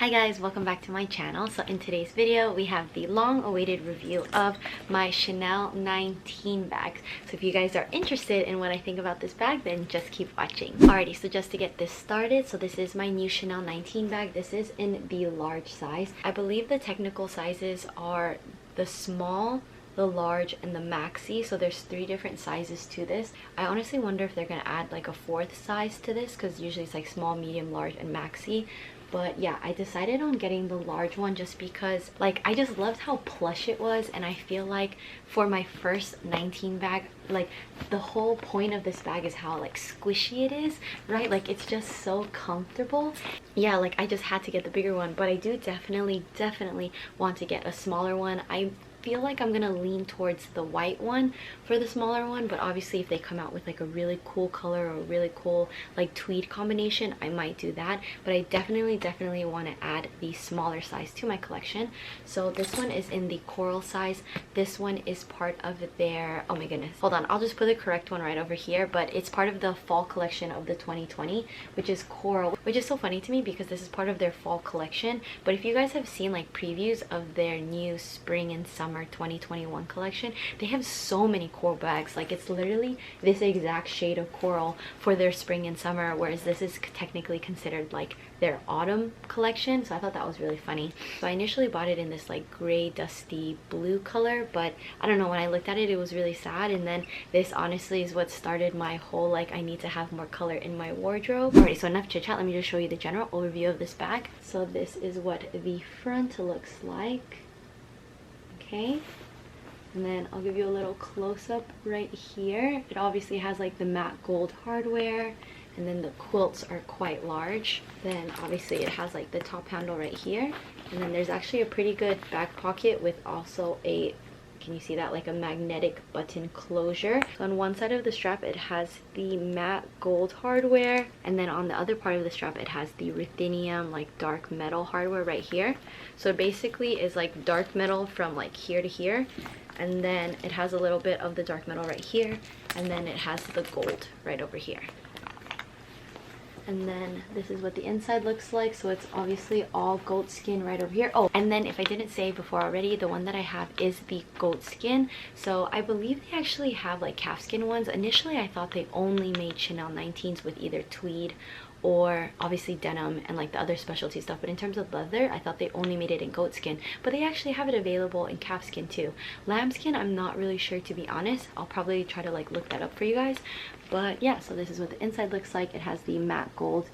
Hi guys, welcome back to my channel. So in today's video we have the long-awaited review of my Chanel 19 bags. So if you guys are interested in what I think about this bag, then just keep watching. Alrighty, so just to get this started, so this is my new Chanel 19 bag. This is in the large size. I believe the technical sizes are the small, the large, and the maxi. So there's 3 different sizes to this. I honestly wonder if they're gonna add like a 4th size to this, because usually it's like small, medium, large, and maxi. But yeah, I decided on getting the large one just because like I just loved how plush it was, and I feel like for my first 19 bag, like the whole point of this bag is how like squishy it is, right? Like it's just so comfortable. Yeah, like I just had to get the bigger one, but I do definitely want to get a smaller one. I feel like I'm gonna lean towards the white one for the smaller one, but obviously if they come out with like a really cool color or a really cool like tweed combination, I might do that. But I definitely want to add the smaller size to my collection. So this one is in the coral size. This one is part of their, oh my goodness, hold on, I'll just put the correct one right over here, but it's part of the fall collection of the 2020, which is coral, which is so funny to me because this is part of their fall collection. But if you guys have seen like previews of their new spring and summer 2021 collection, they have so many coral bags. Like it's literally this exact shade of coral for their spring and summer, whereas this is technically considered like their autumn collection. So I thought that was really funny. So I initially bought it in this like gray dusty blue color, but I don't know, when I looked at it, it was really sad. And then this honestly is what started my whole like I need to have more color in my wardrobe. Alright, so enough chit chat, let me just show you the general overview of this bag. So this is what the front looks like. Okay, and then I'll give you a little close-up right here. It obviously has like the matte gold hardware, and then the quilts are quite large. Then obviously it has like the top handle right here, and then there's actually a pretty good back pocket with also a, can you see that, like a magnetic button closure. So on one side of the strap it has the matte gold hardware, and then on the other part of the strap it has the ruthenium like dark metal hardware right here. So it basically is like dark metal from like here to here, and then it has a little bit of the dark metal right here, and then it has the gold right over here. And then this is what the inside looks like. So it's obviously all goat skin right over here. Oh, and then if I didn't say before already, the one that I have is the goat skin. So I believe they actually have like calfskin ones. Initially I thought they only made Chanel 19s with either tweed or obviously denim and like the other specialty stuff, but in terms of leather I thought they only made it in goat skin, but they actually have it available in calfskin too. Lambskin I'm not really sure, to be honest. I'll probably try to like look that up for you guys. But yeah, so this is what the inside looks like. It has the matte gold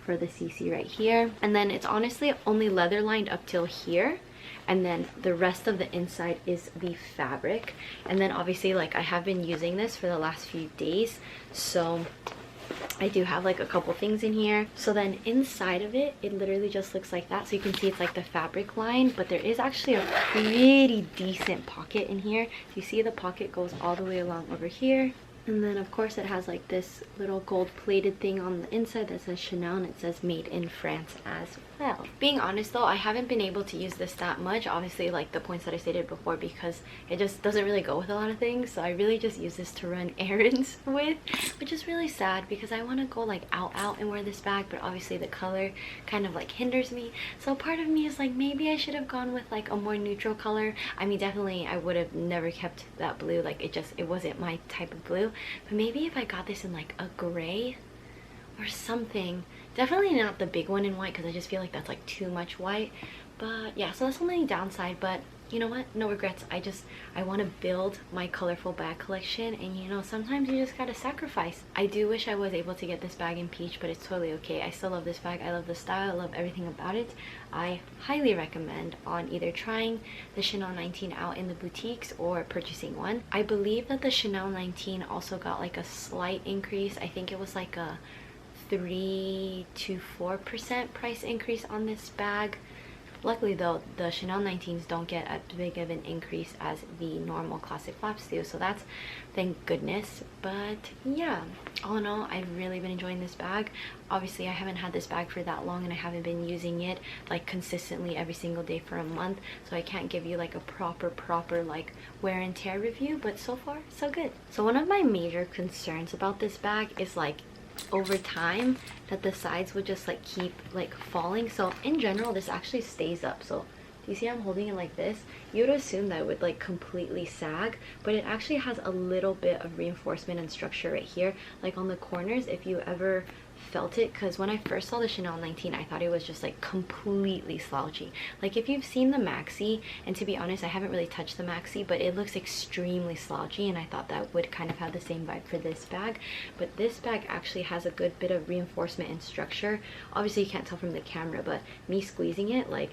for the CC right here, and then it's honestly only leather lined up till here, and then the rest of the inside is the fabric. And then obviously like I have been using this for the last few days, so I do have like a couple things in here. So then inside of it, it literally just looks like that. So you can see it's like the fabric line, but there is actually a pretty decent pocket in here. So you see the pocket goes all the way along over here. And then of course it has like this little gold plated thing on the inside that says Chanel, and it says made in France as well. Being honest though, I haven't been able to use this that much, obviously like the points that I stated before, because it just doesn't really go with a lot of things. So I really just use this to run errands with, which is really sad because I want to go like out and wear this bag, but obviously the color kind of like hinders me. So part of me is like, maybe I should have gone with like a more neutral color. I mean, definitely I would have never kept that blue, like it wasn't my type of blue. But maybe if I got this in like a gray or something. Definitely not the big one in white, because I just feel like that's like too much white. But yeah, so that's the only downside, but you know what, no regrets. I want to build my colorful bag collection, and you know, sometimes you just gotta sacrifice. I do wish I was able to get this bag in peach, but it's totally okay. I still love this bag. I love the style. I love everything about it. I highly recommend on either trying the Chanel 19 out in the boutiques or purchasing one. I believe that the Chanel 19 also got like a slight increase. I think it was like a 3 to 4% price increase on this bag. Luckily though, the Chanel 19s don't get as big of an increase as the normal classic flaps do, so that's thank goodness. But yeah, all in all, I've really been enjoying this bag. Obviously I haven't had this bag for that long, and I haven't been using it like consistently every single day for a month, so I can't give you like a proper like wear and tear review, but so far so good. So one of my major concerns about this bag is like over time that the sides would just like keep like falling. So in general, this actually stays up. So do you see I'm holding it like this? You would assume that it would like completely sag, but it actually has a little bit of reinforcement and structure right here, like on the corners, if you ever felt it. Because when I first saw the Chanel 19, I thought it was just like completely slouchy. Like if you've seen the maxi, and to be honest, I haven't really touched the maxi, but it looks extremely slouchy, and I thought that would kind of have the same vibe for this bag. But this bag actually has a good bit of reinforcement and structure. Obviously you can't tell from the camera, but me squeezing it, like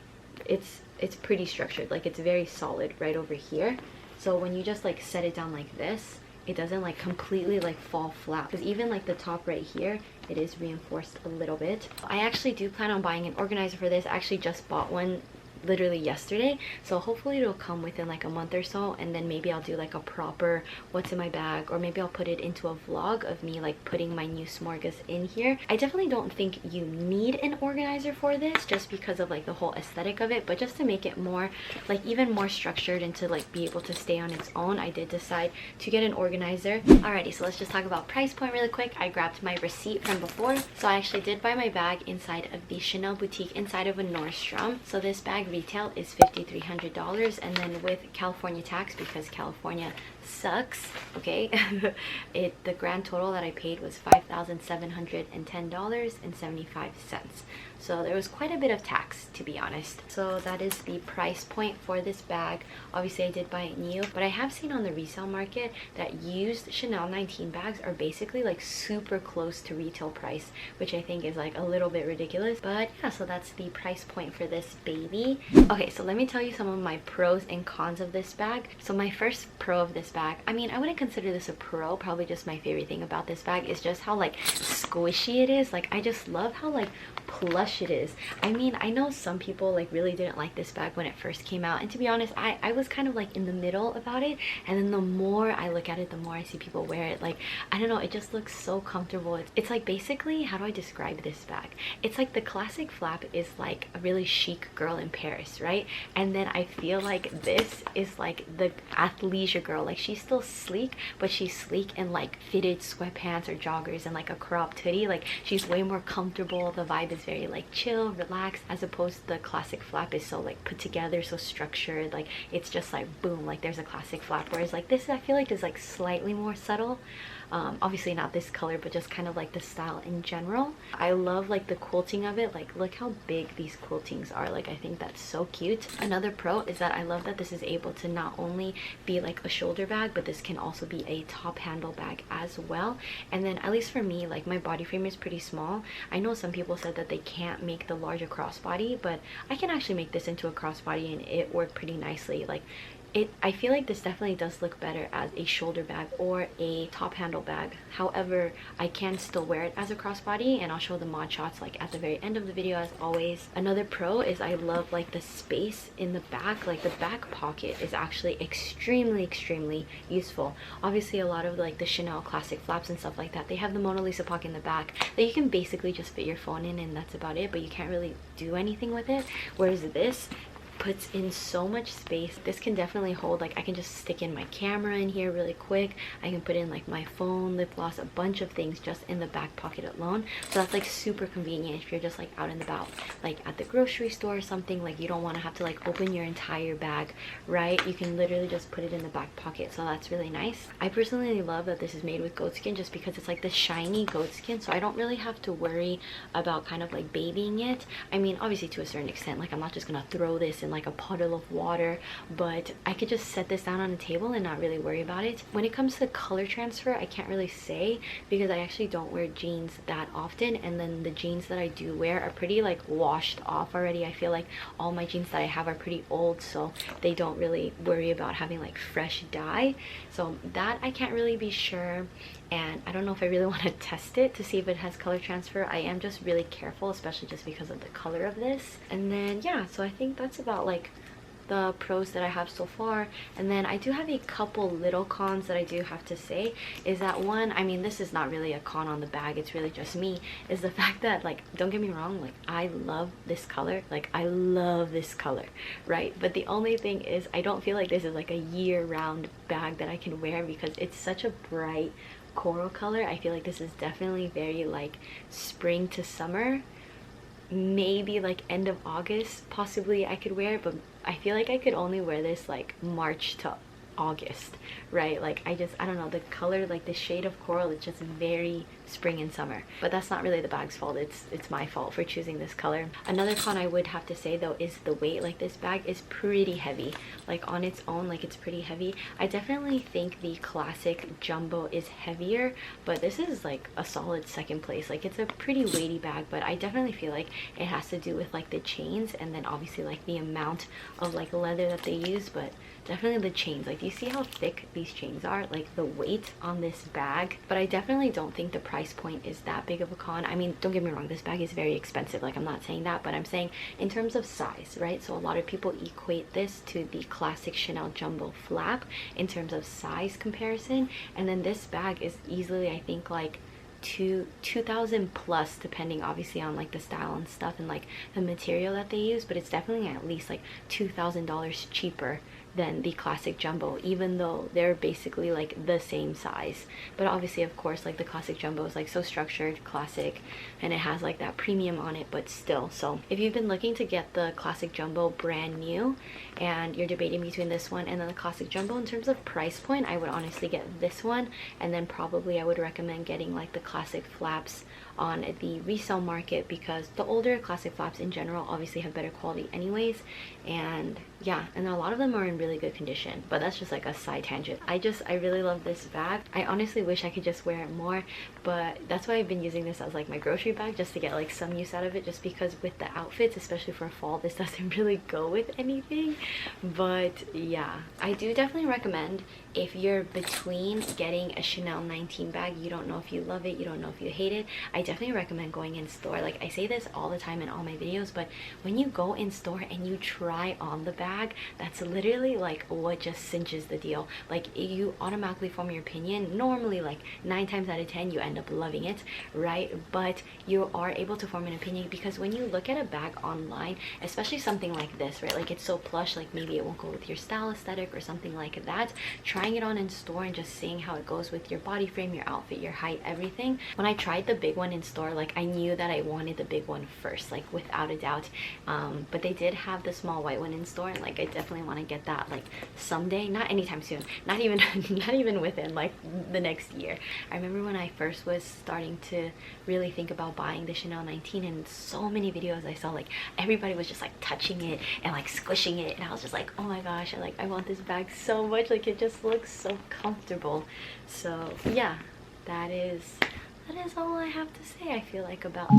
it's pretty structured. Like it's very solid right over here. So when you just like set it down like this, it doesn't like completely like fall flat, because even like the top right here, it is reinforced a little bit. I actually do plan on buying an organizer for this. I actually just bought one literally yesterday, so hopefully it'll come within like a month or so, and then maybe I'll do like a proper what's in my bag, or maybe I'll put it into a vlog of me like putting my new smorgas in here. I definitely don't think you need an organizer for this, just because of like the whole aesthetic of it, but just to make it more like even more structured and to like be able to stay on its own, I did decide to get an organizer. Alrighty, so let's just talk about price point really quick. I grabbed my receipt from before, so I actually did buy my bag inside of the Chanel boutique inside of a Nordstrom. So this bag retail is $5,300, and then with California tax, because California sucks, okay, the grand total that I paid was $5,710.75. So there was quite a bit of tax, to be honest. So that is the price point for this bag. Obviously I did buy it new, but I have seen on the resale market that used Chanel 19 bags are basically like super close to retail price, which I think is like a little bit ridiculous. But yeah, so that's the price point for this baby. Okay, so let me tell you some of my pros and cons of this bag. So my first pro of this bag, I mean, I wouldn't consider this a pro, probably just my favorite thing about this bag is just how like squishy it is. Like I just love how like plush it is. I mean, I know some people like really didn't like this bag when it first came out, and to be honest, I was kind of like in the middle about it, and then the more I look at it, the more I see people wear it. Like, I don't know, it just looks so comfortable. It's like basically, how do I describe this bag? It's like the classic flap is like a really chic girl in Paris, right? And then I feel like this is like the athleisure girl. Like she's still sleek, but she's sleek in like fitted sweatpants or joggers and like a cropped hoodie. Like she's way more comfortable. The vibe is very like chill, relaxed, as opposed to the classic flap is so like put together, so structured. Like it's just like boom, like there's a classic flap, whereas like this I feel like is like slightly more subtle. Obviously not this color, but just kind of like the style in general. I love like the quilting of it. Like look how big these quiltings are. Like I think that's so cute. Another pro is that I love that this is able to not only be like a shoulder bag, but this can also be a top handle bag as well. And then at least for me, like my body frame is pretty small. I know some people said that they can't make the larger crossbody, but I can actually make this into a crossbody and it worked pretty nicely. Like I feel like this definitely does look better as a shoulder bag or a top handle bag. However, I can still wear it as a crossbody, and I'll show the mod shots like at the very end of the video as always. Another pro is I love like the space in the back. Like the back pocket is actually extremely useful. Obviously a lot of like the Chanel classic flaps and stuff like that, they have the Mona Lisa pocket in the back that you can basically just fit your phone in, and that's about it, but you can't really do anything with it. Whereas this puts in so much space. This can definitely hold, like I can just stick in my camera in here really quick. I can put in like my phone, lip gloss, a bunch of things just in the back pocket alone. So that's like super convenient if you're just like out and about, like at the grocery store or something. Like you don't want to have to like open your entire bag, right? You can literally just put it in the back pocket, so that's really nice. I personally love that this is made with goat skin, just because it's like the shiny goat skin, so I don't really have to worry about kind of like babying it. I mean, obviously to a certain extent, like I'm not just gonna throw this in like a puddle of water, but I could just set this down on a table and not really worry about it. When it comes to color transfer, I can't really say, because I actually don't wear jeans that often, and then the jeans that I do wear are pretty like washed off already. I feel like all my jeans that I have are pretty old, so they don't really worry about having like fresh dye. So that I can't really be sure, and I don't know if I really want to test it to see if it has color transfer. I am just really careful, especially just because of the color of this. And then yeah, so I think that's about like the pros that I have so far. And then I do have a couple little cons that I do have to say. Is that one, I mean, this is not really a con on the bag, it's really just me, is the fact that, like, don't get me wrong, like I love this color, like I love this color, right? But the only thing is I don't feel like this is like a year-round bag that I can wear, because it's such a bright coral color. I feel like this is definitely very like spring to summer, maybe like end of August possibly I could wear it, but I feel like I could only wear this like March to August, right? Like I don't know, the color, like the shade of coral, it's just very spring and summer. But that's not really the bag's fault, it's my fault for choosing this color. Another con I would have to say though is the weight. Like this bag is pretty heavy, like on its own, like it's pretty heavy. I definitely think the classic jumbo is heavier, but this is like a solid second place. Like it's a pretty weighty bag, but I definitely feel like it has to do with like the chains, and then obviously like the amount of like leather that they use, but definitely the chains. Like, do you see how thick these chains are? Like the weight on this bag. But I definitely don't think the price point is that big of a con. I mean, don't get me wrong, this bag is very expensive, like I'm not saying that, but I'm saying in terms of size, right? So a lot of people equate this to the classic Chanel jumbo flap in terms of size comparison, and then this bag is easily, I think, like 2,000 plus, depending obviously on like the style and stuff and like the material that they use, but it's definitely at least like $2,000 cheaper than the classic jumbo, even though they're basically like the same size. But obviously, of course, like the classic jumbo is like so structured, classic, and it has like that premium on it, but still. So if you've been looking to get the classic jumbo brand new and you're debating between this one and then the classic jumbo in terms of price point, I would honestly get this one, and then probably I would recommend getting like the classic flaps on the resale market, because the older classic flaps in general obviously have better quality anyways, and yeah, and a lot of them are in really good condition. But that's just like a side tangent. I really love this bag. I honestly wish I could just wear it more, but that's why I've been using this as like my grocery bag, just to get like some use out of it, just because with the outfits, especially for fall, this doesn't really go with anything. But yeah, I do definitely recommend, if you're between getting a Chanel 19 bag, you don't know if you love it, you don't know if you hate it, I definitely recommend going in store. Like I say this all the time in all my videos, but when you go in store and you try on the bag, that's literally like what just cinches the deal. Like you automatically form your opinion. Normally like 9 times out of 10 you end up loving it, right? But you are able to form an opinion because when you look at a bag online, especially something like this, right, like it's so plush, like maybe it won't go with your style aesthetic or something like that, trying it on in store and just seeing how it goes with your body frame, your outfit, your height, everything. When I tried the big one in store, like I knew that I wanted the big one first, like without a doubt. But they did have the small white one in store, and like I definitely want to get that like someday, not anytime soon, not even not even within like the next year. I remember when I first was starting to really think about buying the Chanel 19, and so many videos I saw, like everybody was just like touching it and like squishing it, and I was just like, oh my gosh, I want this bag so much. Like it just looks so comfortable. So yeah, that is all I have to say, I feel like, about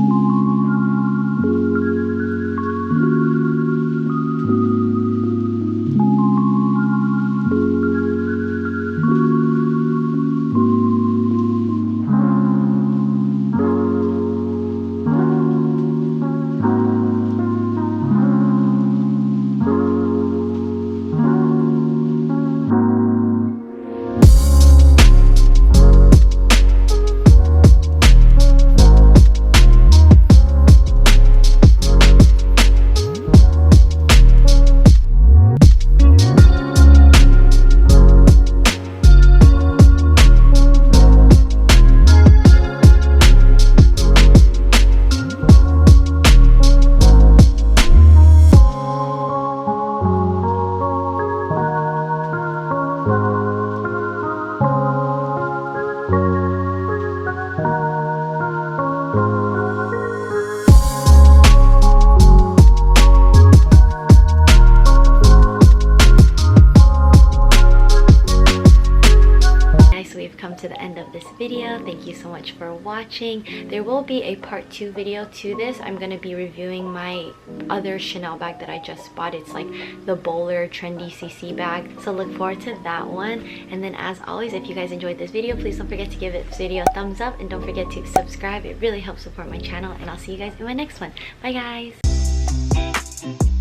to the end of this video. Thank you so much for watching. There will be a part 2 video to this. I'm going to be reviewing my other Chanel bag that I just bought. It's like the Bowler Trendy CC bag, so look forward to that one. And then as always, if you guys enjoyed this video, please don't forget to give this video a thumbs up, and don't forget to subscribe. It really helps support my channel, and I'll see you guys in my next one. Bye guys.